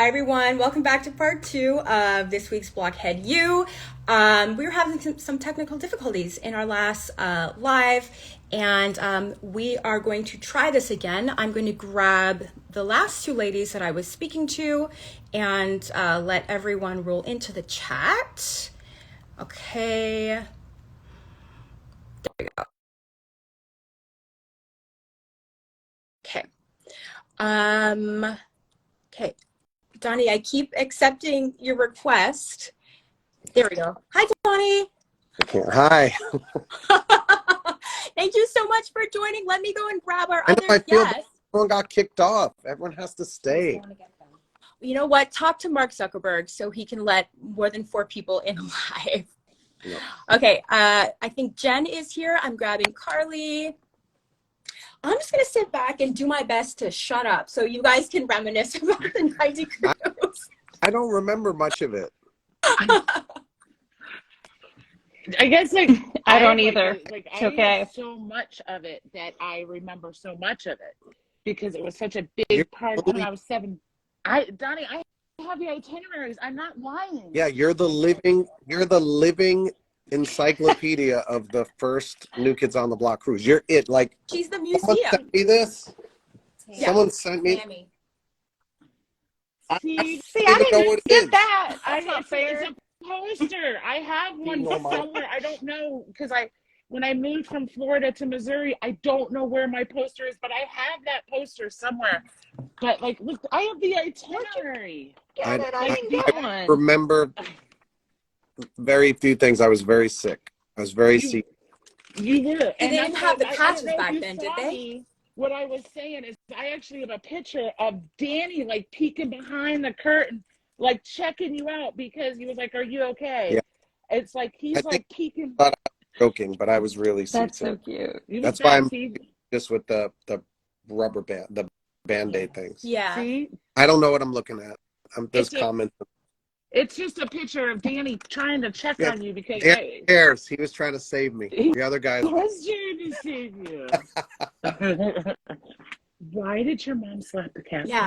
Hi everyone, welcome back to part two of this week's Blockhead U. We were having some technical difficulties in our last live, and we are going to try this again. I'm going to grab the last two ladies that I was speaking to and let everyone roll into the chat. Okay. There we go. Okay. Okay. Donnie, I keep accepting your request. There we go. Hi, Donnie. Hi. Thank you so much for joining. Let me go and grab our I other feel guest. everyone got kicked off. Everyone has to stay. You know what? Talk to Mark Zuckerberg so he can let more than 4 people in live. No. Okay, I think Jenn is here. I'm grabbing Karli. I'm just going to sit back and do my best to shut up so you guys can reminisce about the 90 cruise. I don't remember much of it. I guess I don't either. I have so much of it that I remember so much of it because it was such a big part of when I was 7. Donnie, I have the itineraries. I'm not lying. Yeah, you're the living encyclopedia of the first New Kids on the Block cruise. You're it. Like, She's the someone museum. sent me this. Yeah. Someone sent me. Tammy. See, I didn't even get that. That's not it's fair. a poster. I have one somewhere. I don't know because when I moved from Florida to Missouri, I don't know where my poster is, but I have that poster somewhere. But look, I have the itinerary. Get it? I didn't get one. Remember very few things. I was very sick. I was very sick. You were. They And didn't have the I patches don't know if back you then, did saw they? me. What I was saying is I actually have a picture of Danny peeking behind the curtain, checking you out because he was like, "Are you okay?" Yeah. It's he's peeking. I thought I was joking, but I was really sick. That's so cute. That's why I'm just with the rubber band, the Band-Aid things. Yeah. See? I don't know what I'm looking at. There's comments. It's just a picture of Danny trying to check on you because Danny cares. He was trying to save me. The other guys was trying to save you. Why did your mom slap the cat? Yeah.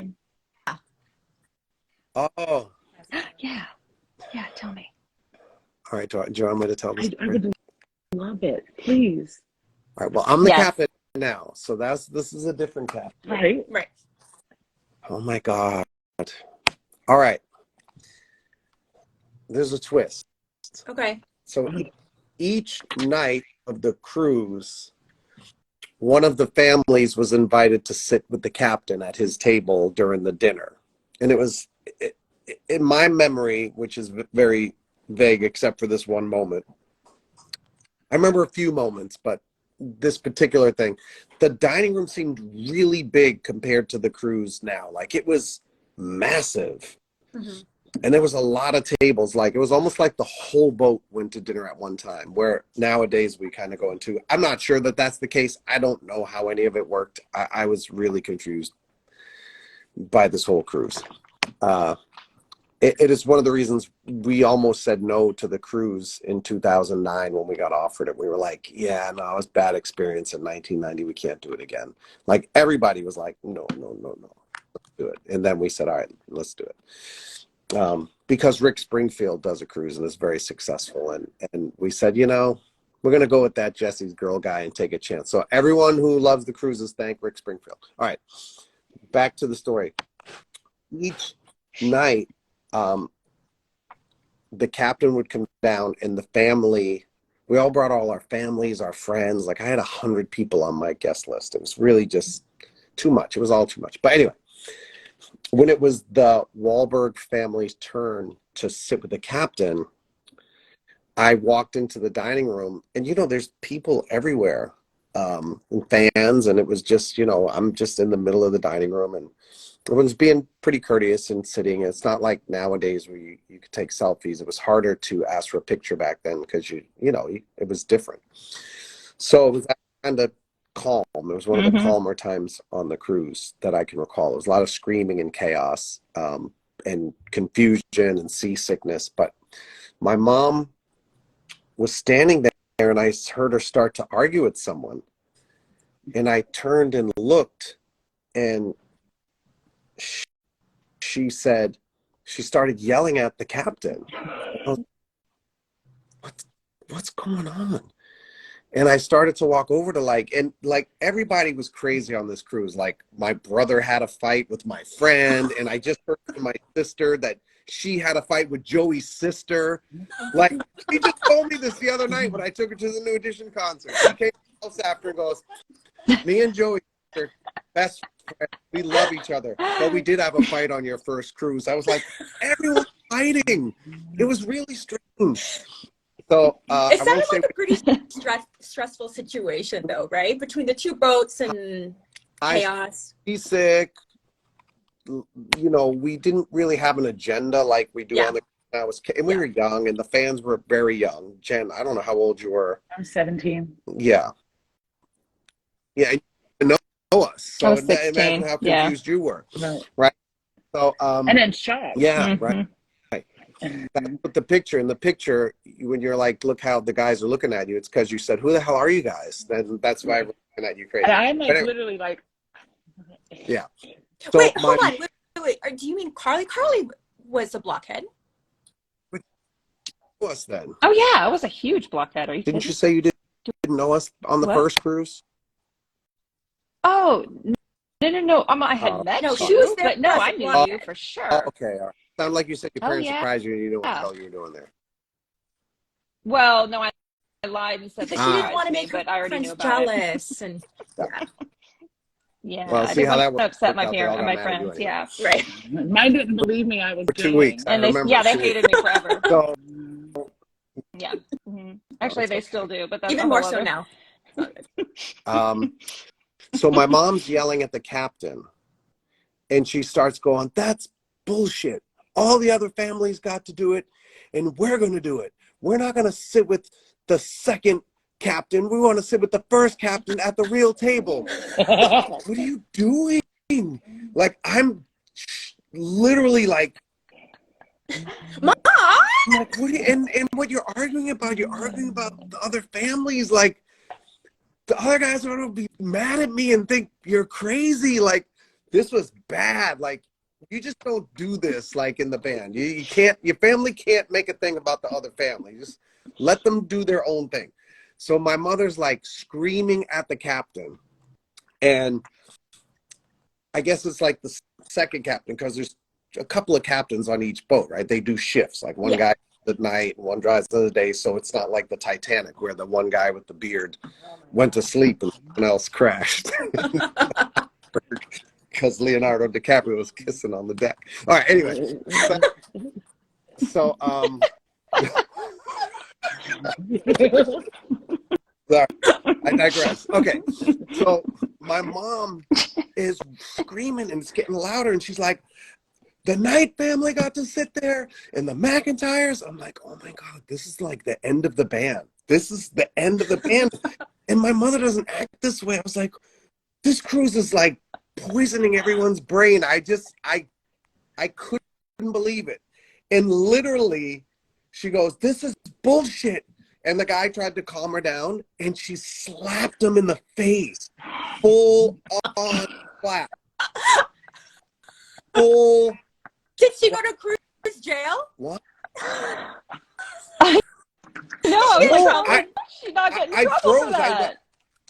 Oh. Yeah. Yeah, tell me. All right, do you want me to tell this? I would love it. Please. All right, well, I'm the captain now, so this is a different captain. Right. Oh my God. All right. There's a twist. Okay. So each night of the cruise, one of the families was invited to sit with the captain at his table during the dinner. And it was, in my memory, which is very vague except for this one moment, I remember a few moments, but this particular thing, the dining room seemed really big compared to the cruise now. It was massive. Mm-hmm. And there was a lot of tables. It was almost like the whole boat went to dinner at one time, where nowadays we kind of go into, I'm not sure that that's the case. I don't know how any of it worked. I was really confused by this whole cruise. It is one of the reasons we almost said no to the cruise in 2009 when we got offered it. We were like, yeah, no, it was a bad experience in 1990. We can't do it again. Everybody was like, no, let's do it. And then we said, all right, let's do it. Because Rick Springfield does a cruise and is very successful. And we said, we're going to go with that Jesse's Girl guy and take a chance. So everyone who loves the cruises, thank Rick Springfield. All right, back to the story. Each night, the captain would come down and the family, we all brought all our families, our friends. I had 100 people on my guest list. It was really just too much. It was all too much. But anyway, when it was the Wahlberg family's turn to sit with the captain, I walked into the dining room and, there's people everywhere, and fans. And it was just, I'm just in the middle of the dining room and everyone's being pretty courteous and sitting. It's not like nowadays where you could take selfies. It was harder to ask for a picture back then because it was different. So it was kind of calm. It was one of the calmer times on the cruise that I can recall. There was a lot of screaming and chaos, and confusion and seasickness. But my mom was standing there and I heard her start to argue with someone. And I turned and looked and she said, she started yelling at the captain. I was, what's going on? And I started to walk over to everybody was crazy on this cruise. Like, my brother had a fight with my friend, and I just heard from my sister that she had a fight with Joey's sister. Like, she just told me this the other night when I took her to the New Edition concert. She came to the house after and goes, me and Joey are best friends. We love each other. But we did have a fight on your first cruise. I was like, everyone's fighting. It was really strange. So it sounded like a pretty stressful situation, though, right? Between the two boats and chaos. Seasick. You know, we didn't really have an agenda like we do on the. And we were young, and the fans were very young. Jen, I don't know how old you were. I'm 17. Yeah. Yeah, and you know us. So I was 16. Imagine how confused you were. Right. So and in shock. Yeah, right. That's what the picture. In the picture, when you're like, look how the guys are looking at you, it's because you said, who the hell are you guys? And that's why we're looking at you crazy. And I'm like, literally like. Yeah. So wait, hold on. Wait. Do you mean Karli? Karli was a blockhead. Us then. Oh yeah, I was a huge blockhead. Are you Didn't kidding? you say you didn't know us on the first cruise? Oh no. I had met you, she was there, but no, I knew you for sure. Oh, okay. All right. Sounded like you said your parents surprised you and you knew what the hell you were doing there. Well, no, I lied and said they she didn't want to me, make her but I already friends knew about jealous and yeah. Well, I see didn't how want that to upset worked my parents and my friends. anyway. Yeah, right. Mine didn't believe me. I was For 2 weeks. and they hated me forever. So, yeah. Actually, they still do, but that's even more so now. So my mom's yelling at the captain, and she starts going, "That's bullshit. All the other families got to do it, and we're going to do it. We're not going to sit with the second captain. We want to sit with the first captain at the real table." What are you doing? Like, I'm literally like, Mom! I'm like, what are you, and what you're arguing about the other families. Like, the other guys are going to be mad at me and think you're crazy. Like, this was bad. Like, you just don't do this, like, in the band. You can't, your family can't make a thing about the other family. Just let them do their own thing. So my mother's like screaming at the captain. And I guess it's like the second captain, because there's a couple of captains on each boat, right? They do shifts. Like, one guy at night and one drives the day. So it's not like the Titanic where the one guy with the beard went to sleep and someone else crashed. Because Leonardo DiCaprio was kissing on the deck. All right, anyway. So sorry, I digress. Okay, so my mom is screaming and it's getting louder, and she's like, the Knight family got to sit there, and the McIntyres. I'm like, oh my God, this is like the end of the band. This is the end of the band. And my mother doesn't act this way. I was like, this cruise is like poisoning everyone's brain. I couldn't believe it. And literally, she goes, this is bullshit. And the guy tried to calm her down, and she slapped him in the face. Full on slap. Full. Did she go to cruise jail? What? No, she's not getting in trouble for that.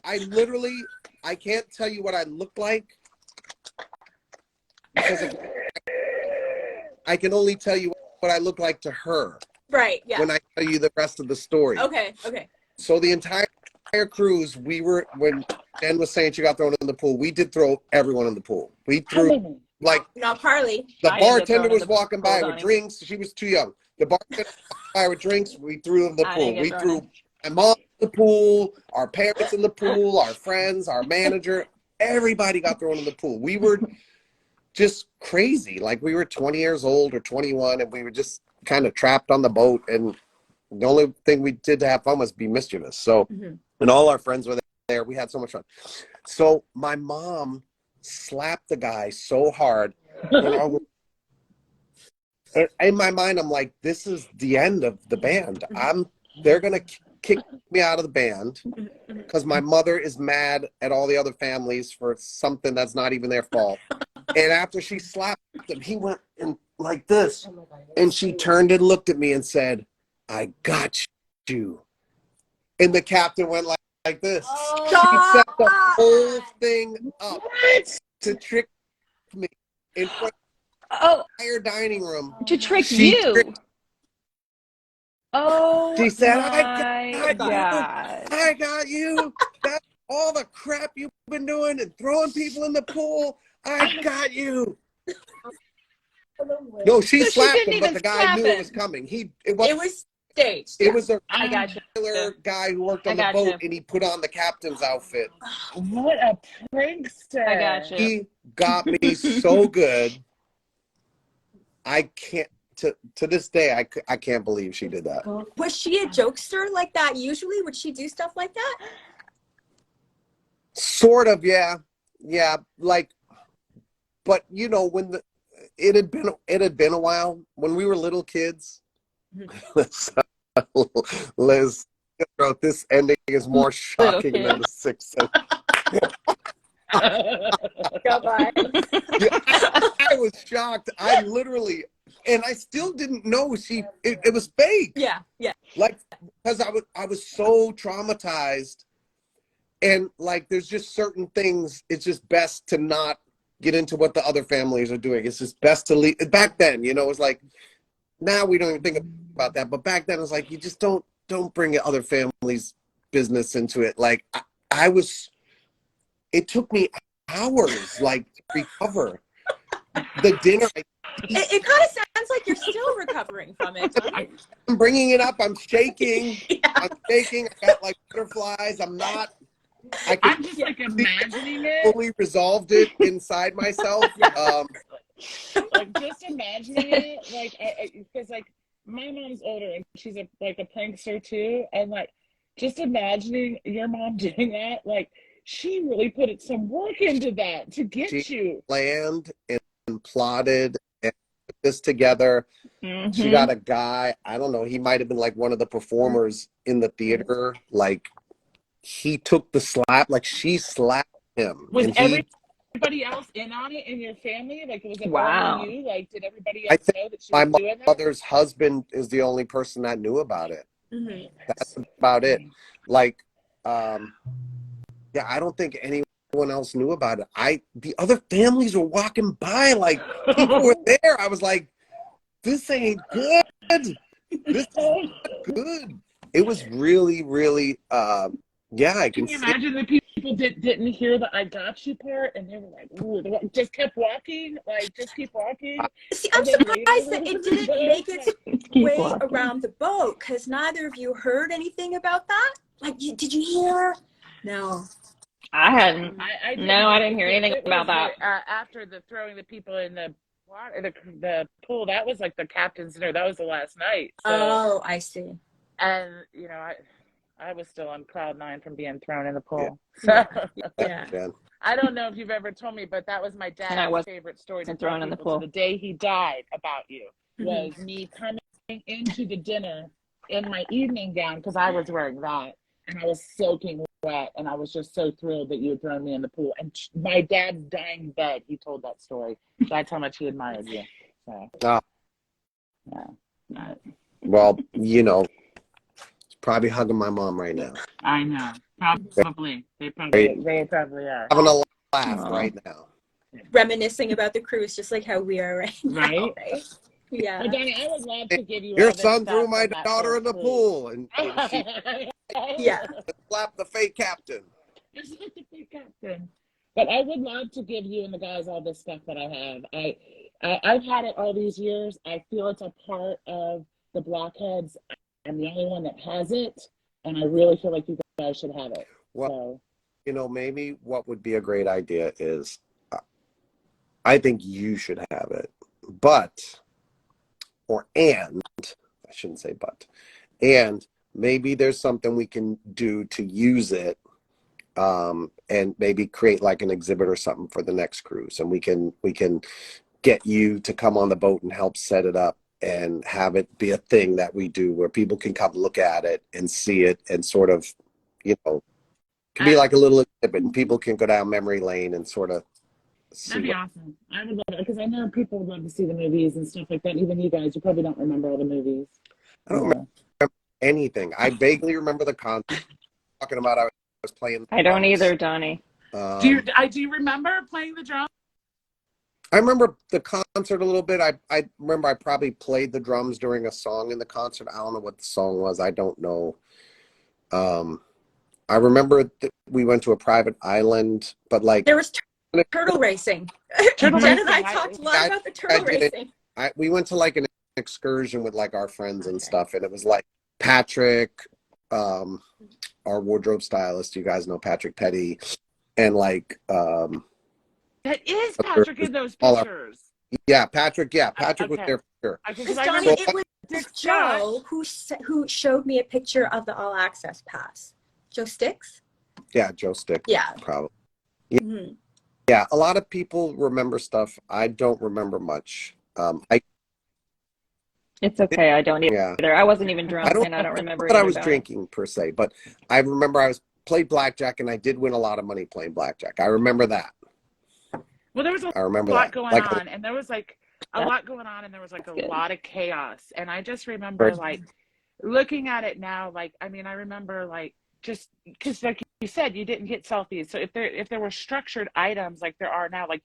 I literally, I can't tell you what I look like, because I can only tell you what I look like to her. Right, yeah. When I tell you the rest of the story. Okay. So the entire cruise, when Jenn was saying she got thrown in the pool, we did throw everyone in the pool. We threw, like, not Karli. The bartender was walking by with drinks. She was too young. The bartender was walking by with drinks. We threw in the pool. We threw my mom in the pool, our parents in the pool, our friends, our manager. Everybody got thrown in the pool. We were just crazy. Like, we were 20 years old or 21, and we were just kind of trapped on the boat. And the only thing we did to have fun was be mischievous. So, and all our friends were there. We had so much fun. So my mom slapped the guy so hard. In my mind, I'm like, this is the end of the band. They're going to kick me out of the band because my mother is mad at all the other families for something that's not even their fault. And after she slapped him, he went and like this. And she turned and looked at me and said, "I got you." And the captain went like this. She set the whole thing up to trick me in front of the entire dining room. To trick you. She said, my God. I got you. That's all the crap you've been doing and throwing people in the pool. I got you. No, she slapped him, but the guy knew it was coming. It was staged. It was a regular guy who worked on the boat, and he put on the captain's outfit. What a prankster! I got you. He got me so good. I can't. To this day, I can't believe she did that. Was she a jokester like that usually? Would she do stuff like that? Sort of, yeah. Yeah, like, but you know, when it had been a while when we were little kids. Liz, this ending is more shocking than the Sixth Sense. Goodbye. I was shocked. I literally, and I still didn't know it was fake. Yeah. Like, because I was so traumatized, and like, there's just certain things. It's just best to not get into what the other families are doing. It's just best to leave. Back then, it was like, now we don't even think about that, but back then it was like, you just don't bring other families' business into it. Like, it took me hours, like, to recover. The dinner. It kind of sounds like you're still recovering from it. I'm bringing it up. I'm shaking. Yeah. I'm shaking. I got like butterflies. I'm just like imagining it. Fully resolved it inside myself. Like just imagining it, like because like my mom's older and she's a prankster too, and like just imagining your mom doing that, like she really put some work into that to get you. Planned and plotted and put this together. Mm-hmm. She got a guy, I don't know, he might have been like one of the performers in the theater. Like, he took the slap, like she slapped him. Was everybody else in on it in your family? Like, was it all you? Like, did everybody else know that she was doing that? My mother's husband is the only person that knew about it. Mm-hmm. That's about it. Like, yeah, I don't think anyone else knew about it. The other families were walking by, like, people were there. I was like, this ain't good. This is not good. It was really, really, yeah, I can you imagine the people didn't hear the "I got you" part, and they were like, "Ooh," they just kept walking, like just keep walking. See, I'm surprised that it didn't make its way around the boat, because neither of you heard anything about that. Like, did you hear? No, I hadn't. I didn't hear anything about that. After the throwing the people in the water, the pool, that was like the captain's dinner. That was the last night. So, oh, I see. And I was still on cloud 9 from being thrown in the pool. Yeah. So, yeah. I don't know if you've ever told me, but that was my dad's favorite story to thrown in the pool. The day he died about you was me coming into the dinner in my evening gown, because I was wearing that, and I was soaking wet, and I was just so thrilled that you had thrown me in the pool. And my dad's dying bed, he told that story. That's how much he admired you. So, yeah. Well, probably hugging my mom right now. I know. Probably. They probably are. Having a laugh right now. Reminiscing about the cruise, just like how we are right now. Right? Yeah. Well, Donnie, I would love to give you your son threw my daughter in the pool, and she slapped the fake captain. But I would love to give you and the guys all this stuff that I have. I've had it all these years. I feel it's a part of the Blockheads. I'm the only one that has it, and I really feel like you guys should have it. Well, maybe what would be a great idea is, I think you should have it, I shouldn't say but, and maybe there's something we can do to use it, and maybe create like an exhibit or something for the next cruise, and we can get you to come on the boat and help set it up, and have it be a thing that we do where people can come look at it and see it, and sort of, can be like a little exhibit, and people can go down memory lane and sort of see That'd be what awesome. I would love it because I know people would love to see the movies and stuff like that. Even you guys, you probably don't remember all the movies. I don't remember anything. I vaguely remember the concert talking about I was playing I don't drums. either, Donnie. Do you remember playing the drums? I remember the concert a little bit. I remember I probably played the drums during a song in the concert. I don't know what the song was. I don't know. I remember that we went to a private island, but like there was turtle racing. Turtle Jen racing. and I talked a lot about the turtle racing. We went to like an excursion with like our friends and stuff, and it was like Patrick, our wardrobe stylist. You guys know Patrick Petty, and like That is Patrick in those pictures. Patrick was there for sure. Because Donnie, it was Joe who showed me a picture of the All Access Pass. Joe Sticks? Yeah, Joe Sticks. Yeah. Probably. Yeah. Mm-hmm. Yeah, a lot of people remember stuff. I don't remember much. It's okay. I don't either. Yeah. I wasn't even drunk, and I don't remember that I either, was Donnie. drinking per se, but I remember I played blackjack, and I did win a lot of money playing blackjack. I remember that. Well, there was a lot going on, and there was like a lot going on, and there was like a lot of chaos. And I just remember like looking at it now, like, I mean, I remember like just because like you said, you didn't get selfies. So if there were structured items like there are now, like,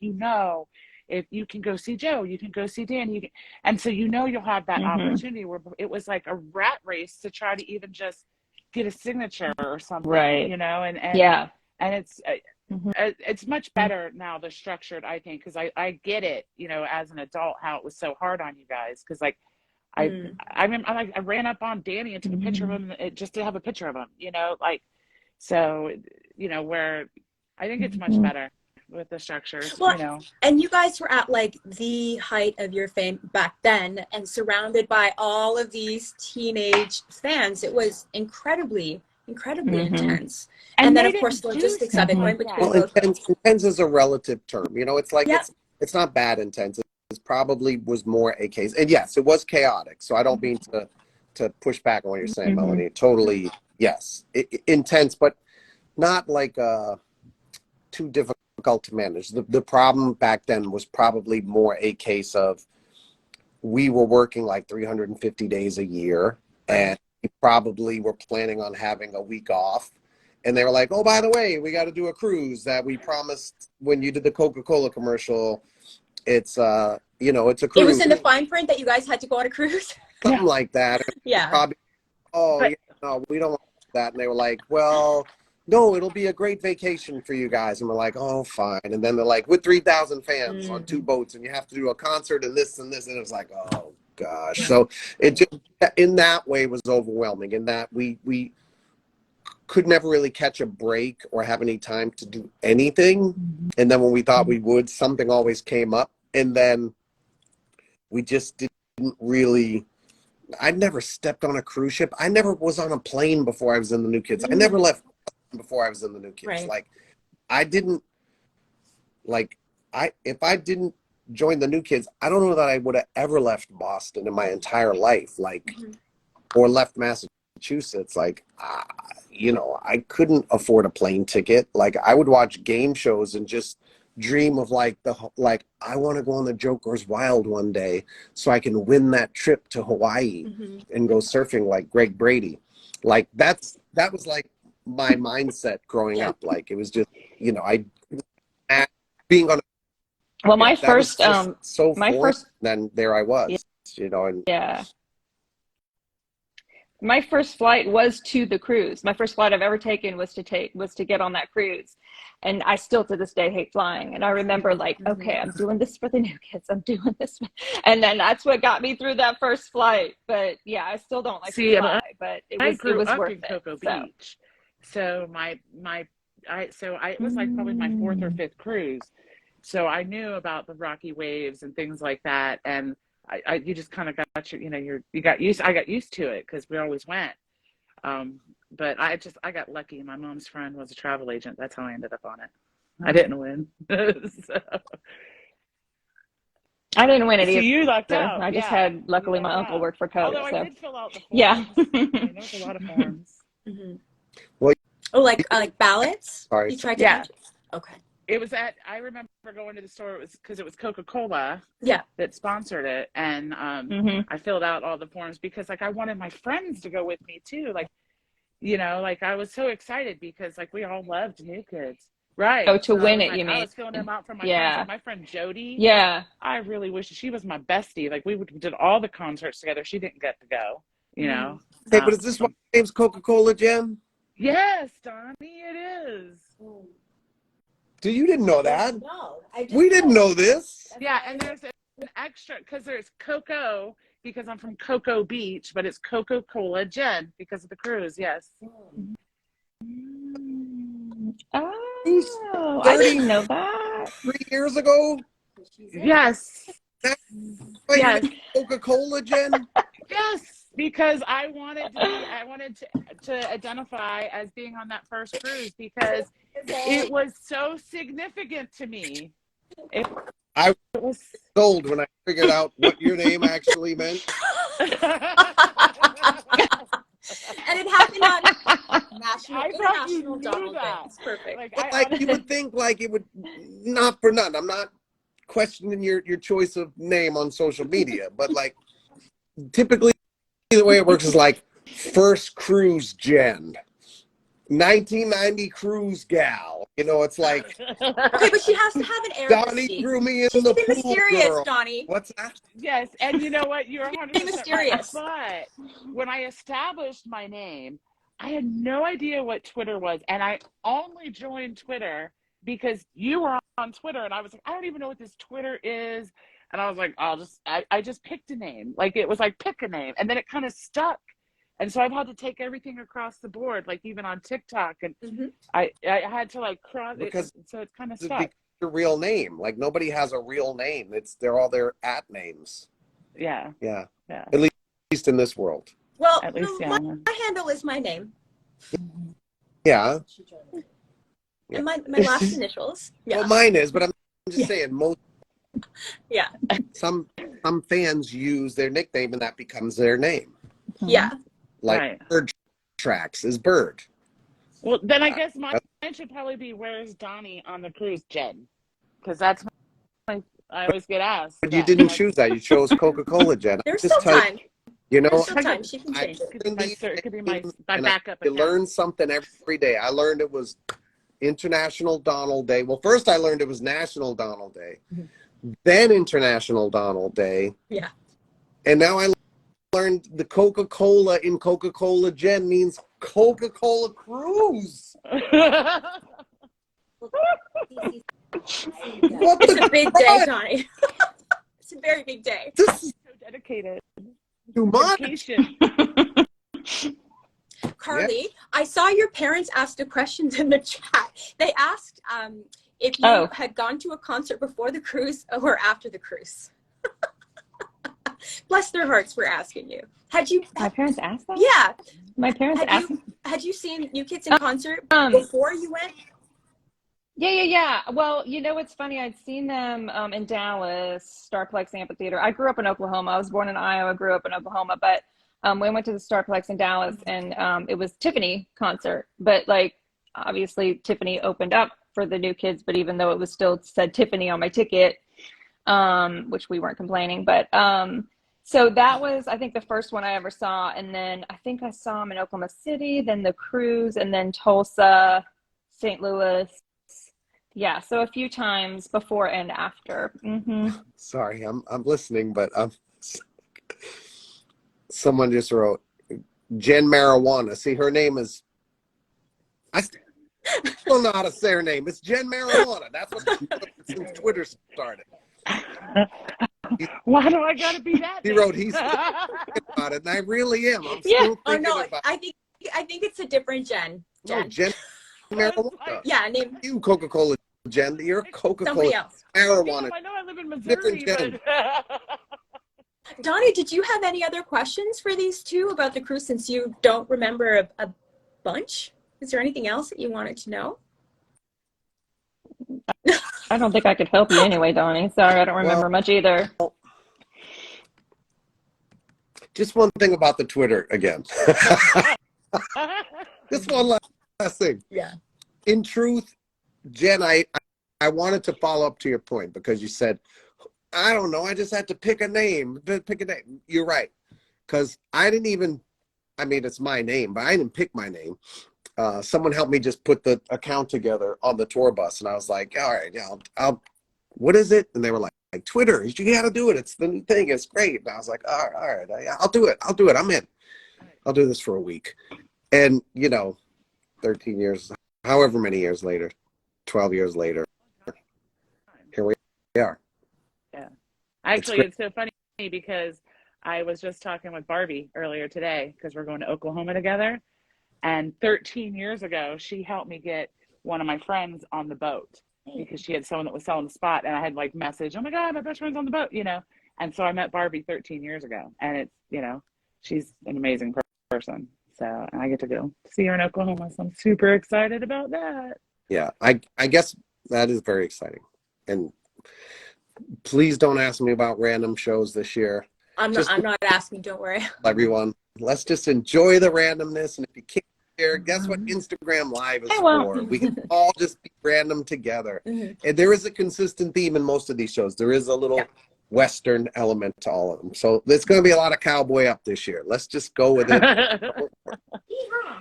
if you can go see Joe, you can go see Dan, and so you'll have that opportunity where it was like a rat race to try to even just get a signature or something, right? And it's much better now, the structured, I think, because I get it, as an adult, how it was so hard on you guys, because like I remember I ran up on Danny and took a picture of him just to have a picture of him, like, so where I think it's much better with the structures. Well, and you guys were at like the height of your fame back then, and surrounded by all of these teenage fans. It was incredibly intense. And then, of course, the logistics of it going between both. Intense is a relative term. It's like it's not bad intense. It probably was more a case. And yes, it was chaotic. So I don't mean to push back on what you're saying, Melanie. Totally, yes. Intense, but not like too difficult to manage. The problem back then was probably more a case of we were working like 350 days a year, and we probably were planning on having a week off, and they were like, oh, by the way, we got to do a cruise that we promised when you did the Coca-Cola commercial. It's it's a cruise. It was in the fine print that you guys had to go on a cruise. Something like that. Yeah. Probably, no, we don't want that. And they were like, well, no, it'll be a great vacation for you guys. And we're like, oh, fine. And then they're like, with 3,000 fans on 2 boats, and you have to do a concert and this and this. And it was like, oh gosh. So it just, in that way, was overwhelming, in that we could never really catch a break or have any time to do anything. And then when we thought we would, something always came up, and then we just didn't really. I never stepped on a cruise ship. I never was on a plane before I was in the New Kids. I never left before I was in the New Kids. Right. Like, I didn't, if I didn't join the New Kids, I don't know that I would have ever left Boston in my entire life, or left Massachusetts. Like, I couldn't afford a plane ticket. Like, I would watch game shows and just dream of I want to go on the Joker's Wild one day so I can win that trip to Hawaii and go surfing like Greg Brady. Like, that was like my mindset growing up. Like, it was just, being on my first then there I was, and my first flight was to the cruise. My first flight I've ever taken was to get on that cruise. And I still to this day hate flying. And I remember okay, I'm doing this for the New Kids. I'm doing this. And then that's what got me through that first flight. But yeah, I still don't like to fly, but it was worth it. Cocoa Beach. So it was like probably my 4th or 5th cruise. So I knew about the rocky waves and things like that. And you just kind of got I got used to it because we always went. But I got lucky. My mom's friend was a travel agent. That's how I ended up on it. I didn't win. So. I didn't win it either. So you lucked out. I just had, luckily, my uncle worked for Coke. Although I did fill out the forms. Yeah. There was a lot of forms. Well, like ballots? Sorry. You tried to enter? Okay. It was I remember going to the store, it was because it was Coca-Cola Yeah. that sponsored it. And I filled out all the forms because like I wanted my friends to go with me too. Like, you know, like I was so excited because like we all loved New Kids. Right. Oh, to So win it, like, you mean? I was filling them out for my friends. Yeah. Like my friend Jody. Yeah. I really wish she was my bestie. Like we did all the concerts together. She didn't get to go, you know. Hey, but is this why your name's Coca-Cola, Jen? Yes, Donnie, it is. Do you didn't know that? No, We didn't know this. Yeah, and there's an extra because there's Coco because I'm from Cocoa Beach, but it's Coca-Cola Jenn because of the cruise. Yes. Oh, I didn't know that. 3 years ago? Yes. That's why your Yes. name's Coca-Cola, Jen? Yes, because I wanted to identify as being on that first cruise because it was so significant to me. I It was sold when I figured out what your name actually meant. And it happened on International Donald Day. It's perfect. Like, But you would think like it would, not for none. I'm not questioning your choice of name on social media, but like typically the way it works is like first cruise Jen, 1990 cruise gal. You know, it's like Okay, but she has to have an air. Donnie threw me in the Be pool. mysterious, Girl. Donnie. What's that? Yes, and you know what? You're 100% mysterious. right. But when I established my name, I had no idea what Twitter was, and I only joined Twitter because you were on Twitter, and I was like, I don't even know what this Twitter is, and I was like, I just picked a name. Like it was like pick a name, and then it kind of stuck, and so I've had to take everything across the board, like even on TikTok, and I had to like cross Because it, so it's kind of stuck. your real name. Like nobody has a real name. They're all their at names. Yeah. At least in this world. Well, At least, no, my handle is my name. Yeah. And my last initials. Yeah. Well, mine is, but I'm just saying most. Yeah. Some fans use their nickname and that becomes their name. Yeah. Like Bird Tracks is Bird. Well, then I guess mine should probably be "Where's Donnie on the cruise, Jen?" Because that's I always get asked. But you didn't choose that. You chose Coca-Cola, Jen. There's still time. You know, There's still time. She can change it. It could be my backup You account. learn something every day. I learned it was International Donald Day. Well, first I learned it was National Donald Day, then International Donald Day. Yeah. And now I learned the Coca-Cola in Coca-Cola Jen means Coca-Cola Cruise. It's a big day, Donnie. It's a very big day. This is so dedicated. Too much. Karli, I saw your parents ask the questions in the chat. They asked if you had gone to a concert before the cruise or after the cruise. Bless their hearts for asking you. My parents asked that? Yeah. My parents asked. Had you seen New Kids in concert before you went? Yeah. Well, you know what's funny? I'd seen them in Dallas, Starplex Amphitheater. I grew up in Oklahoma. I was born in Iowa, grew up in Oklahoma, but we went to the Starplex in Dallas, and it was Tiffany concert. But like, obviously, Tiffany opened up for the New Kids. But even though it was still said Tiffany on my ticket, which we weren't complaining, but so that was, I think, the first one I ever saw. And then I think I saw them in Oklahoma City, then the cruise, and then Tulsa, St. Louis. Yeah, so a few times before and after. Sorry, I'm listening, but someone just wrote Jen Marijuana. See, her name is. I still know how to say her name. It's Jen Marijuana. That's what since Twitter started. Why do I gotta be that? He wrote he's thinking about it, and I really am. I'm still thinking about it. I think it's a different Jen. No, Jen Marijuana. Yeah, name you Coca-Cola Jen. You're Coca-Cola somebody else. Marijuana. I know I live in Missouri, but Donnie, did you have any other questions for these two about the cruise since you don't remember a bunch? Is there anything else that you wanted to know? I don't think I could help you anyway, Donnie. Sorry, I don't remember much either. Just one thing about the Twitter again. Just one last thing. Yeah. In truth, Jen, I I wanted to follow up to your point because you said, I don't know, I just had to pick a name. You're right. Because I didn't even, I mean, it's my name, but I didn't pick my name. Someone helped me just put the account together on the tour bus. And I was like, all right, yeah, I'll what is it? And they were like Twitter, you got to do it. It's the new thing. It's great. And I was like, all right, I'll do it. I'm in. I'll do this for a week. And, 13 years, however many years later, 12 years later, here we are. Yeah. Actually, it's so funny because I was just talking with Barbie earlier today because we're going to Oklahoma together. And 13 years ago, she helped me get one of my friends on the boat because she had someone that was selling the spot. And I had like message, oh my God, my best friend's on the boat, And so I met Barbie 13 years ago. And it's, she's an amazing person. So and I get to go see her in Oklahoma. So I'm super excited about that. Yeah, I guess that is very exciting. And please don't ask me about random shows this year. I'm not asking, don't worry. Everyone, let's just enjoy the randomness. And if you can't hear, guess what Instagram Live is for? We can all just be random together. And there is a consistent theme in most of these shows. There is a little Western element to all of them. So there's going to be a lot of cowboy up this year. Let's just go with it.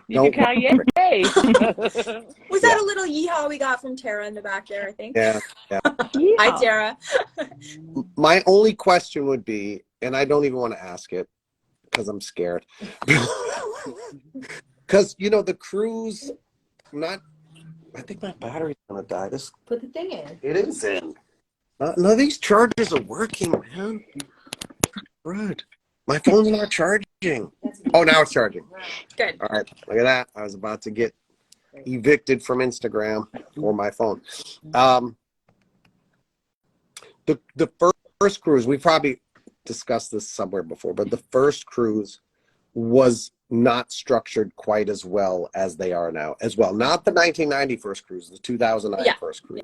Was that a little yeehaw we got from Tara in the back there, I think? Yeah. Hi, Tara. My only question would be, and I don't even want to ask it because I'm scared. Because, the cruise, I think my battery's going to die. Put the thing in. It is in. None of these chargers are working, man. Right. My phone's not charging. Oh, now it's charging. Good. All right. Look at that. I was about to get evicted from Instagram or my phone. The first cruise, we probably discussed this somewhere before, but the first cruise was not structured quite as well as they are now as well. Not the 1990 first cruise, the 2009 first cruise.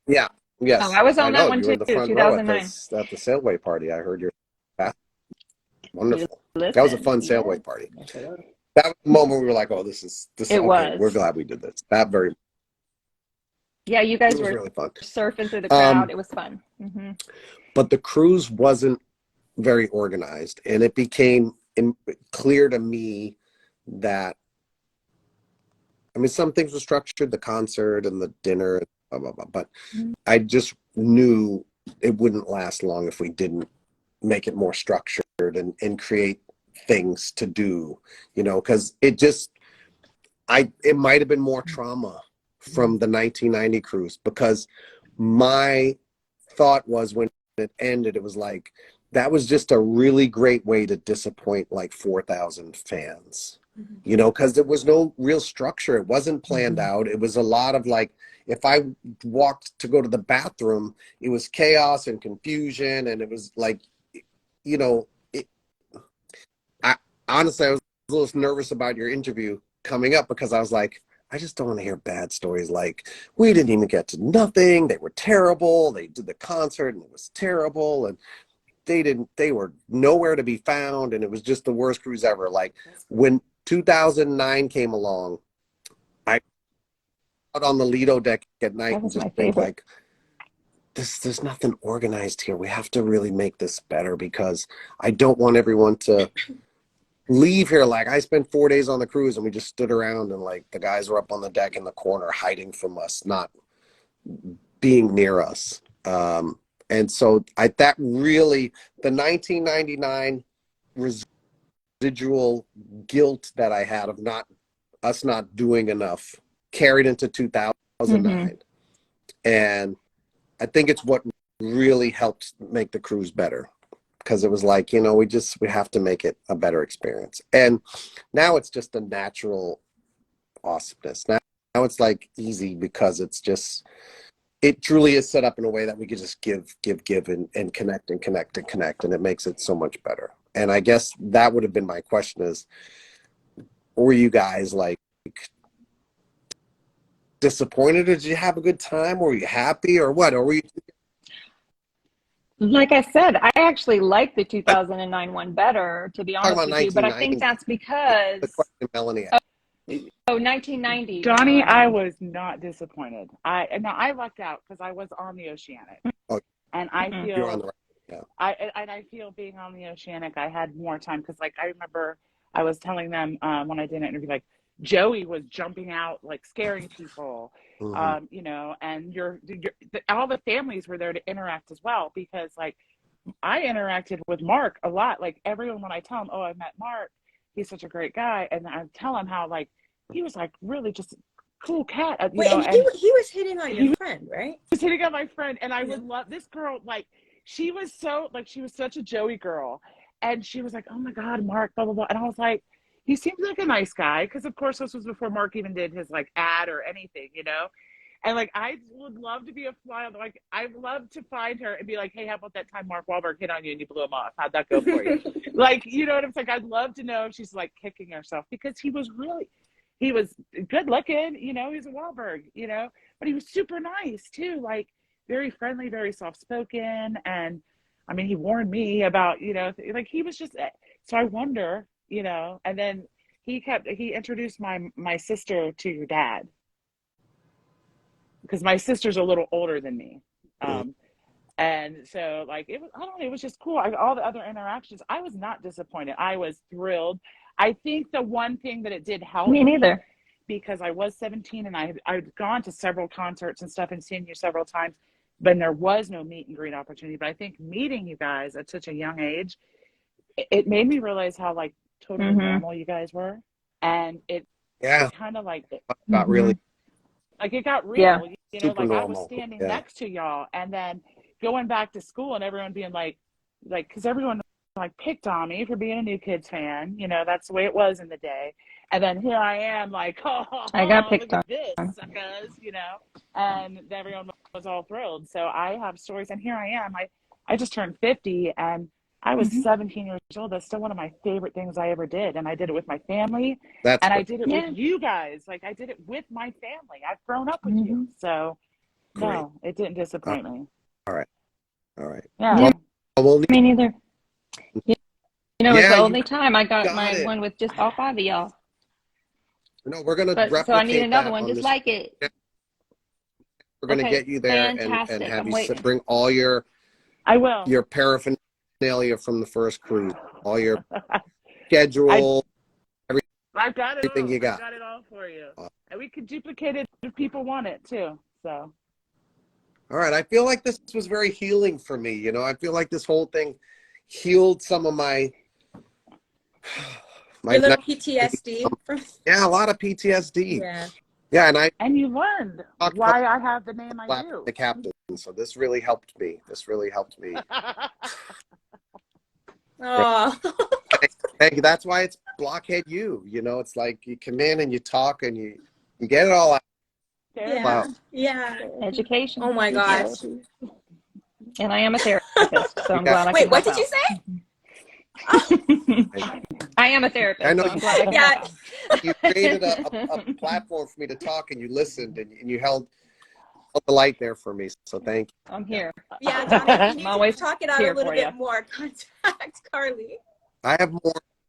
Yeah. Yes. Oh, I was on that one too, the front 2009. row at the sailway party. I heard your wonderful. That was a fun sailway party. That was the moment we were like, oh, this is okay, we're glad we did this. That very Yeah, you guys were really fun. surfing through the crowd. It was fun. But the cruise wasn't very organized, and it became clear to me that, some things were structured, the concert and the dinner, blah, blah, blah, but I just knew it wouldn't last long if we didn't make it more structured and create things to do, because it might have been more trauma from the 1990 cruise, because my thought was when it ended, it was like, that was just a really great way to disappoint like 4,000 fans, because there was no real structure. It wasn't planned out. It was a lot of like, if I walked to go to the bathroom, it was chaos and confusion. And it was like, honestly, I was a little nervous about your interview coming up because I was like, I just don't want to hear bad stories. Like, we didn't even get to nothing. They were terrible. They did the concert and it was terrible. And they were nowhere to be found. And it was just the worst cruise ever. Like when 2009 came along, I out on the Lido deck at night and just think like, there's nothing organized here. We have to really make this better because I don't want everyone to leave here like I spent 4 days on the cruise and we just stood around and like the guys were up on the deck in the corner hiding from us, not being near us. And so that really, the 1999 residual guilt that I had of us not doing enough carried into 2009. And I think it's what really helped make the cruise better. Because it was like, we have to make it a better experience. And now it's just a natural awesomeness. Now it's like easy because it truly is set up in a way that we could just give and connect and connect and connect. And it makes it so much better. And I guess that would have been my question is, were you guys like disappointed or did you have a good time? Were you happy or what? Or were you... Like I said, I actually like the 2009 one better, to be honest with you. But I think that's because the question Melanie Oh, 1990. Donnie, I was not disappointed. I lucked out because I was on the Oceanic, Oh, and I Mhm. you're on feel the right. Yeah. I feel being on the Oceanic, I had more time because like I remember I was telling them when I did an interview, like Joey was jumping out, like scaring people, Hmm. you know, and all the families were there to interact as well because like I interacted with Mark a lot. Like everyone, when I tell him, oh, I met Mark, he's such a great guy, and I tell him how like he was like really just a cool cat, you Wait, know, and and he was hitting on your he friend, right? was hitting on my friend, and I Yeah. would love this girl. Like she was so like she was such a Joey girl, and she was like, oh my God, Mark, blah blah blah, and I was like, he seems like a nice guy because of course this was before Mark even did his like ad or anything, you know. And like I would love to be a fly on like I'd love to find her and be like, hey, how about that time Mark Wahlberg hit on you and you blew him off? How'd that go for you? Like, you know what I'm saying? I'd love to know if she's like kicking herself because he was good looking, you know, he's a Wahlberg, you know, but he was super nice too, like very friendly, very soft spoken. And I mean, he warned me about, you know, like he was just, so I wonder, you know, and then he introduced my sister to your dad because my sister's a little older than me. And so like it was, I don't know, it was just cool. All the other interactions, I was not disappointed. I was thrilled. I think the one thing that it did help Me neither. because I was 17 and I'd gone to several concerts and stuff and seen you several times, but there was no meet and greet opportunity. But I think meeting you guys at such a young age, it made me realize how like totally Mm-hmm. normal you guys were. And it Yeah. kind of like Got really like it got Yeah. real, you know, super like I was normal. standing Yeah. next to y'all and then going back to school and everyone being like, because everyone like picked on me for being a New Kids fan, you know, that's the way it was in the day. And then here I am like, oh, I got look picked at on. this, suckers, you know, and everyone was all thrilled. So I have stories and here I am. I just turned 50 and I was Mhm. 17 years old. That's still one of my favorite things I ever did. And I did it with my family. That's And I great. did it with Yeah. you guys. Like I did it with my family. I've grown up with Mhm. you. So Great. no, it didn't disappoint me. All right. All right. Yeah. Yeah. We'll need, Me neither. You know, it's yeah, the you only time I got got my it. one with just all five of y'all. No, we're gonna But so I need replicate another that one on just this. like it. We're gonna Okay, get you there and fantastic. have I'm you waiting. bring all your I will. paraphernalia from the first cruise, all your I schedule, I've got it everything all. you I've got. got it all for you. And we can duplicate it if people want it too. So All right. I feel like this was very healing for me. You know, I feel like this whole thing healed some of my Your little night- PTSD from yeah, a lot of PTSD. yeah. Yeah, and I and you learned talked about why I have the name I do. the captain, so this really helped me. Oh. Thank you. That's why it's Blockhead You. You know, it's like you come in and you talk and you get it all out. Fair Yeah. enough. Yeah. Education. Oh my gosh. And I am a therapist, so I'm glad I Wait, can what help did you say? out. I am a I therapist, know so I'm glad I can Yeah. help you created a platform for me to talk, and you listened, and you held the light there for me. So thank you. I'm here. Yeah, Donnie, if you I'm need to always talk it out a here little for bit you. more, contact Karli. I have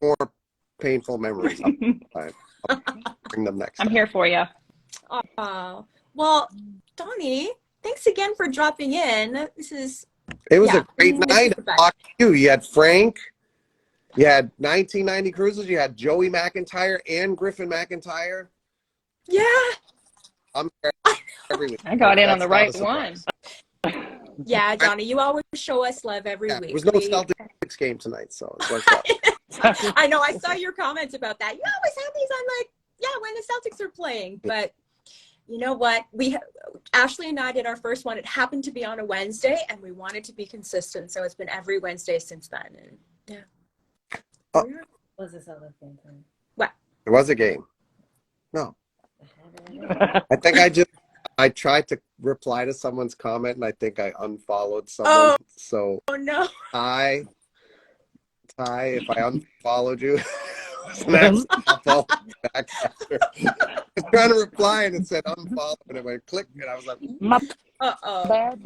more painful memories. I'll bring them next I'm time. here for you. Oh, well, Donnie, thanks again for dropping in. This is It was yeah, a great this night. is the best. Talked to you. You had Frank. You had 1990 Cruises. You had Joey McIntyre and Griffin McIntyre. Yeah. I'm there every week. I got in on That's the not a right one. surprise. Yeah, Donnie, you always show us love every Yeah, week. there was no Celtics game tonight, so it worked out. I know, I saw your comments about that. You always have these on like, yeah, when the Celtics are playing. But you know what? Ashley and I did our first one. It happened to be on a Wednesday, and we wanted to be consistent. So it's been every Wednesday since then. And yeah. Oh. Was this other thing? What? There was a game. No. I think I tried to reply to someone's comment, and I think I unfollowed someone. Oh. So Oh no. Ty, if I unfollowed you, I'll follow back after. I was trying to reply and it said unfollow and it went click and I was like, Uh-oh.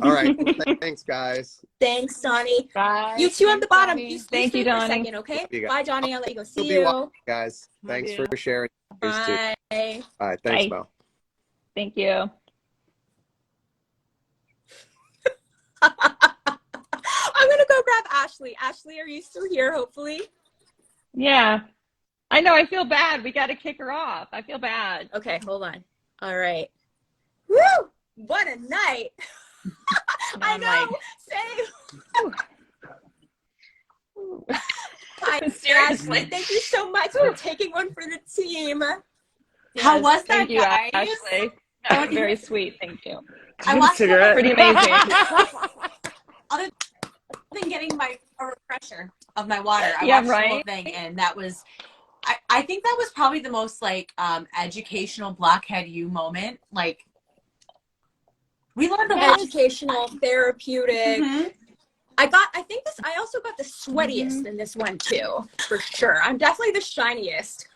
all right. Well, thanks, guys. Thanks, Donnie. Bye. You two on the bottom. Donnie. You Thank stay you, for a Donnie. second, okay? You guys. Bye, Donnie. I'll let you go. See Be you. well, guys. Thanks you. for sharing. Yours too. Bye. All right. Thanks, Bye. Mel. Thank you. I'm gonna go grab Ashley. Ashley, are you still here? Hopefully. Yeah. I know. I feel bad. We got to kick her off. I feel bad. Okay, hold on. All right. Woo! What a night. I I'm know. Same. Hi, Seriously. Ashley. Thank you so much for taking one for the team. How Yes, was that, thank you, guys? Ashley. That was very sweet. Thank you. I watched Cigarette. Pretty amazing. other than getting a refresher of my water. I Yeah, watched the whole right? thing, and that was, I think that was probably the most like educational Blockhead U moment. Like, we learned a lot. Educational, therapeutic. Mhm. I also got the sweatiest in this one too, for sure. I'm definitely the shiniest.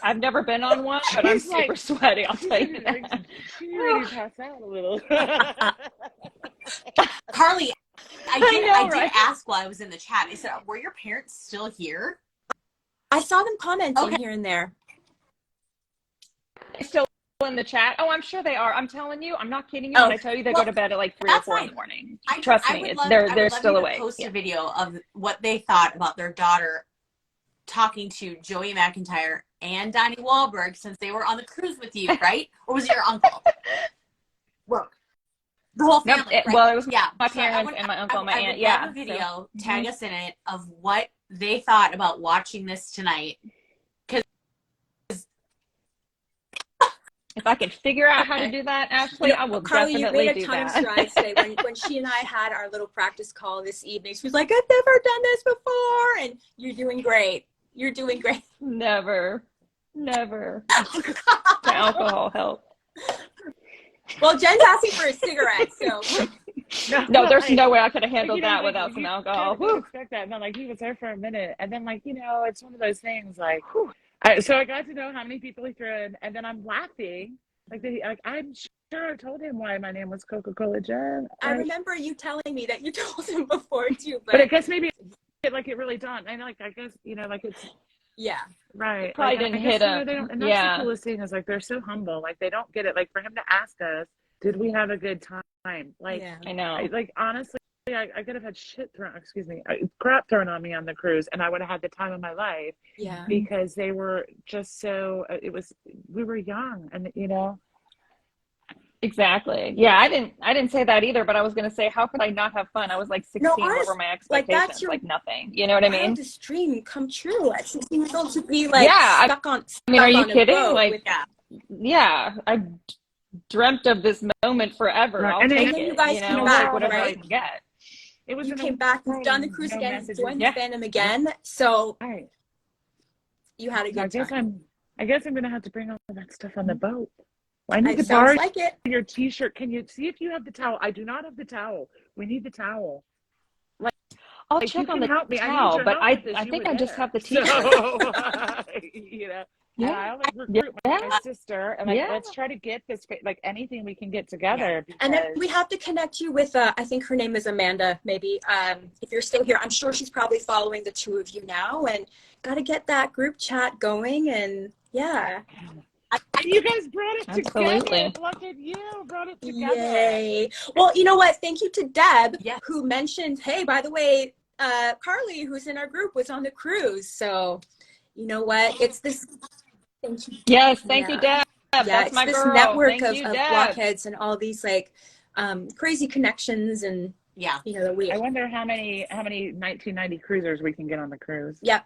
I've never been on one, but I'm super sweaty. I'll tell you that. She already passed out a little. Karli, I know, did right? ask while I was in the chat. I said, "Were your parents still here?" I saw them commenting Okay. here and there. Still in the chat? Oh, I'm sure they are. I'm telling you, I'm not kidding you Oh, when I tell you they go to bed at like 3 or that's 4 in fine. the morning. I Trust would me, love they're still you to awake. post Yeah. a video of what they thought about their daughter talking to Joey McIntyre and Donnie Wahlberg since they were on the cruise with you, right? Or was it your uncle? Well, the whole Nope, family, right? well, it was Yeah. my So parents and my uncle and my I aunt. would Yeah. love a video, So, tag us in it, of what they thought about watching this tonight. if I could figure out how to do that, Ashley, I will Karli, you definitely made a do ton of that. strides today. When she and I had our little practice call this evening, she was like, I've never done this before. And you're doing great. You're doing great. Never. The alcohol helped. Well, Jen's asking for a cigarette, so. No, there's no way I could have Like, handled that without some alcohol. You expect that. And then, like, he was there for a minute. And then, like, it's one of those things, like, so I got to know how many people he threw in. And then I'm laughing. I'm sure I told him why my name was Coca-Cola Jenn. I remember you telling me that you told him before, too. But I guess maybe it really don't. I guess, it's. Yeah. Right. Probably didn't hit him. They don't, and that's the coolest thing is, like, they're so humble. Like, they don't get it. Like, for him to ask us, did we have a good time? Like, Yeah. I know. Honestly, I could have had crap thrown on me on the cruise, and I would have had the time of my life. Yeah. Because they were just so, we were young, and, Exactly. Yeah, I didn't say that either, but I was going to say, how could I not have fun? I was like 16 over my expectations, like nothing. You know what I mean? Wildest dream come true at 16 years old to be like stuck on. I mean, are you kidding? Like, yeah, I dreamt of this moment forever. Right. I'll And take then it. you guys know, came back, whatever right? I can get. It was you came back, you've done the cruise again, joined the fandom again, so right. You had a good time. I guess I'm going to have to bring all of that stuff on the boat. I need It to borrow sounds like it. your t-shirt. Can you see if you have the towel? I do not have the towel. We need the towel. I'll Like, check you on can the help me. towel, but I I think I just have the t-shirt. t-shirt. So, Yeah. and I always recruit my sister, and let's try to get this, like, anything we can get together. And then we have to connect you with, I think her name is Amanda, maybe. If you're still here, I'm sure she's probably following the two of you now, and got to get that group chat going, and yeah. You guys brought it Absolutely. together. Blockhead, you brought it together. Yay. Well, you know what? Thank you to Deb, Yeah. who mentioned, hey, by the way, Karli, who's in our group, was on the cruise. So, you know what? It's this. Thank you. Yes, thank you, Deb. Yeah, That's it's my this girl. network Thank you, of Deb. blockheads and all these like crazy connections and that we. I wonder how many 1990 cruisers we can get on the cruise. Yeah.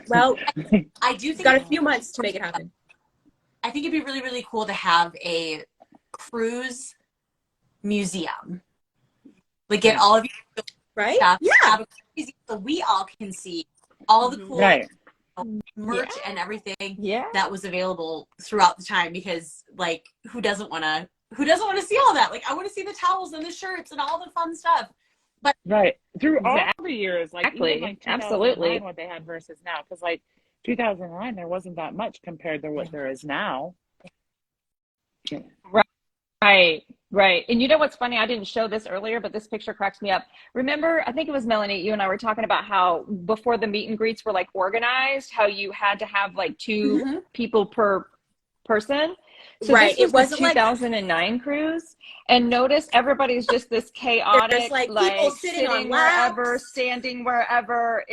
Well, I do think got a few months to make it happen. I think it'd be really, really cool to have a cruise museum. Like, get all of your right? stuff, Yeah. have a cruise so we all can see all the cool merch and everything that was available throughout the time. Because, like, who doesn't want to see all that? Like, I want to see the towels and the shirts and all the fun stuff. But right through all the years, like Exactly. even like Absolutely. 2009, what they had versus now, because like 2009 there wasn't that much compared to what there is now. Right, right. And you know what's funny? I didn't show this earlier, but this picture cracks me up. Remember, I think it was Melanie, you and I were talking about how before the meet and greets were like organized, how you had to have like two Mm-hmm. people per person. So Right. this was It the wasn't like 2009 cruise. And notice everybody's just this there's chaotic, like people like sitting on wherever, laps. standing wherever.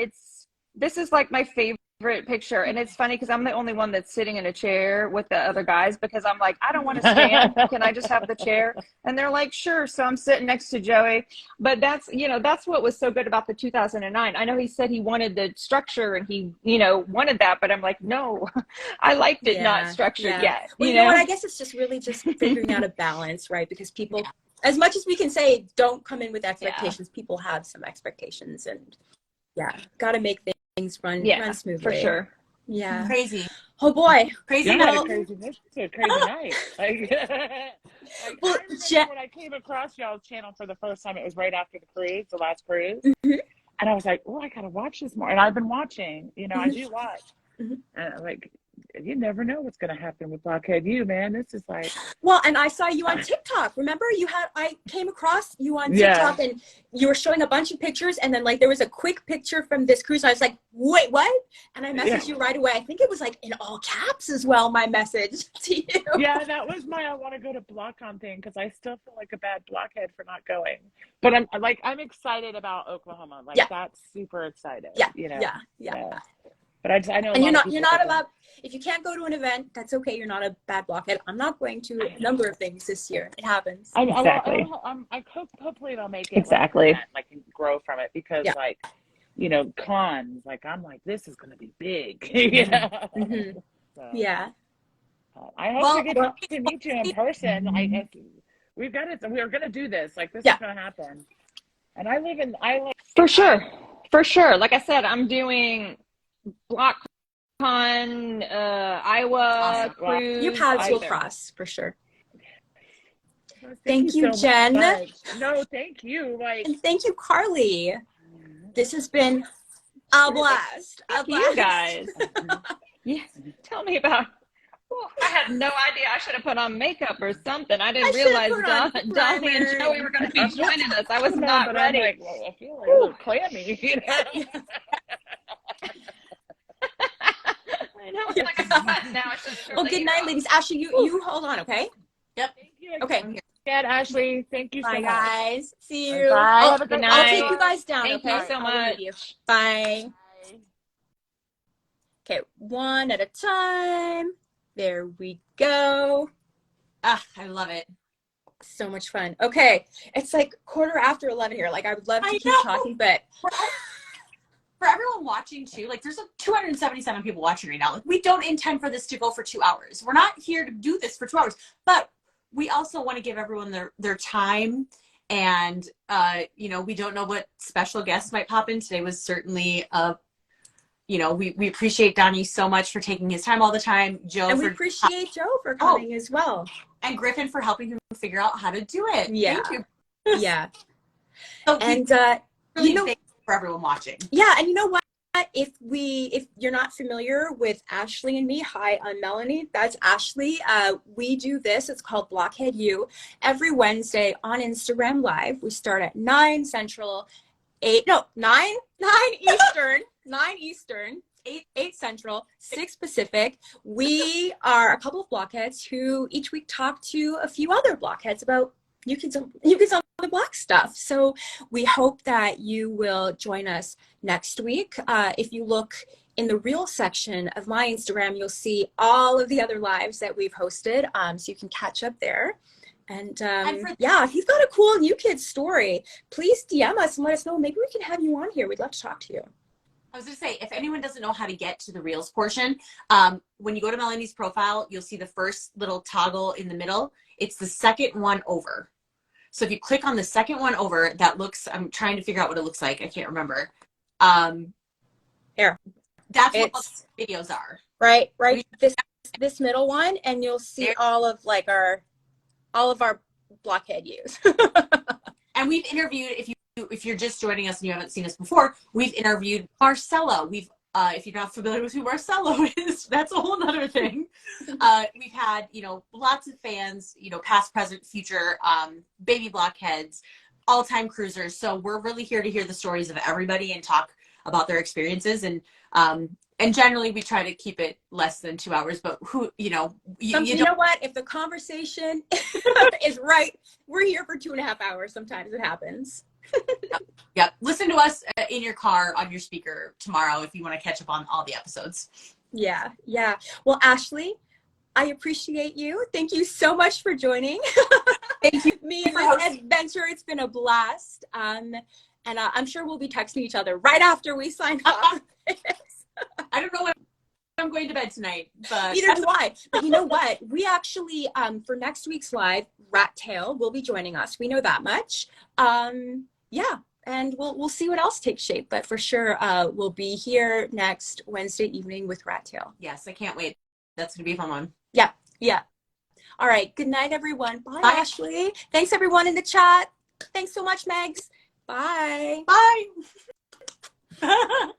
This is like my favorite picture. And it's funny because I'm the only one that's sitting in a chair with the other guys because I'm like, I don't want to stand. Can I just have the chair? And they're like, sure. So I'm sitting next to Joey. But that's, that's what was so good about the 2009. I know he said he wanted the structure and he, wanted that, but I'm like, no, I liked it not structured yet. Well, you know what? I guess it's just really just figuring out a balance, right? Because people, as much as we can say, don't come in with expectations, people have some expectations, and got to make things run smoothly. For sure. Yeah. crazy. Oh boy. Crazy. Yeah, Well, it's a crazy night. Like, Well, I remember when I came across y'all's channel for the first time, it was right after the cruise, the last cruise. Mhm. And I was like, oh, I got to watch this more. And I've been watching, I do watch. Mhm. And like, you never know what's going to happen with Blockhead You, man. This is like. Well, and I saw you on TikTok. Remember, I came across you on TikTok, and you were showing a bunch of pictures, and then like there was a quick picture from this cruise. And I was like, wait, what? And I messaged you right away. I think it was like in all caps as well, my message to you. Yeah, that was my I want to go to BlockCon thing, because I still feel like a bad blockhead for not going. But I'm excited about Oklahoma. Like that's super excited. Yeah. But I know. And you're not about, if you can't go to an event, that's okay. You're not a bad blockhead. I'm not going to a number of things this year. It happens. Exactly. Hopefully they'll make it exactly. like and grow from it, because like, cons, like I'm like, this is going to be big. Mm-hmm. So, yeah. I hope we get to meet you in person. I guess we're going to do this. Like this is going to happen. And I like for sure. Like I said, I'm doing BlockCon, Iowa cruise. Your paths will cross for sure. Thank you, so Jen. Much. No, thank you. And thank you, Karli. This has been a blast. Thank you guys. Tell me about. Well, I had no idea. I should have put on makeup or something. I didn't realize Donnie and Joey were going to be joining us. I was not ready. I'm like, well, I feel like a little clammy. I know. Like a sweat now. Well, good night, ladies. Ashley, you hold on, okay? Yep. Thank you. Okay. Good, Ashley. Thank you so much. Bye, guys. See you. Bye. I'll, Have a good I'll night. take you guys down, Thank okay? you so much. Bye. Okay, one at a time. There we go. I love it. So much fun. Okay, it's like 11:15 here. Like, I would love to keep talking, but for everyone watching too, like there's 277 people watching right now. Like, we don't intend for this to go for 2 hours. We're not here to do this for 2 hours, but we also want to give everyone their time. And we don't know what special guests might pop in. Today was certainly we appreciate Donnie so much for taking his time all the time. Joe, and we appreciate Joe for coming as well, and Griffin for helping him figure out how to do it. Yeah, thank you. Yeah. So and really thank you for everyone watching. Yeah, and you know what? If you're not familiar with Ashley and me, hi, I'm Melanie. That's Ashley. We do this. It's called Blockhead You every Wednesday on Instagram Live. We start at 9 Central, 9 Eastern, 9 Eastern, 8 Central, 6 Pacific. We are a couple of blockheads who each week talk to a few other blockheads about you kids on the block stuff. So we hope that you will join us next week. If you look in the reel section of my Instagram, you'll see all of the other lives that we've hosted. So you can catch up there. And if you've got a cool new kids story, please DM us and let us know. Maybe we can have you on here. We'd love to talk to you. I was going to say, if anyone doesn't know how to get to the Reels portion, when you go to Melanie's profile, you'll see the first little toggle in the middle. It's the second one over. So if you click on the second one over, I'm trying to figure out what it looks like. I can't remember. Here. That's what most videos are. Right. This middle one, and you'll see all of our blockhead use. And we've interviewed, if you if you're just joining us and you haven't seen us before, we've interviewed Marcella. We've if you're not familiar with who Marcelo is, that's a whole nother thing. We've had, lots of fans, past, present, future, baby blockheads, all-time cruisers. So we're really here to hear the stories of everybody and talk about their experiences. And generally we try to keep it less than 2 hours, but you know what? If the conversation is right, we're here for 2.5 hours. Sometimes it happens. Yep. Listen to us in your car on your speaker tomorrow if you want to catch up on all the episodes. Yeah. Well, Ashley, I appreciate you. Thank you so much for joining. Thank you. Me and this adventure. It's been a blast. And I'm sure we'll be texting each other right after we sign off. I don't know when I'm going to bed tonight, but neither do I. But you know what? We actually, for next week's live, Rat Tail will be joining us. We know that much. Yeah, and we'll see what else takes shape. But for sure, we'll be here next Wednesday evening with Rat Tail. Yes, I can't wait. That's gonna be a fun one. Yeah. All right. Good night, everyone. Bye, Ashley. Thanks, everyone in the chat. Thanks so much, Megs. Bye. Bye.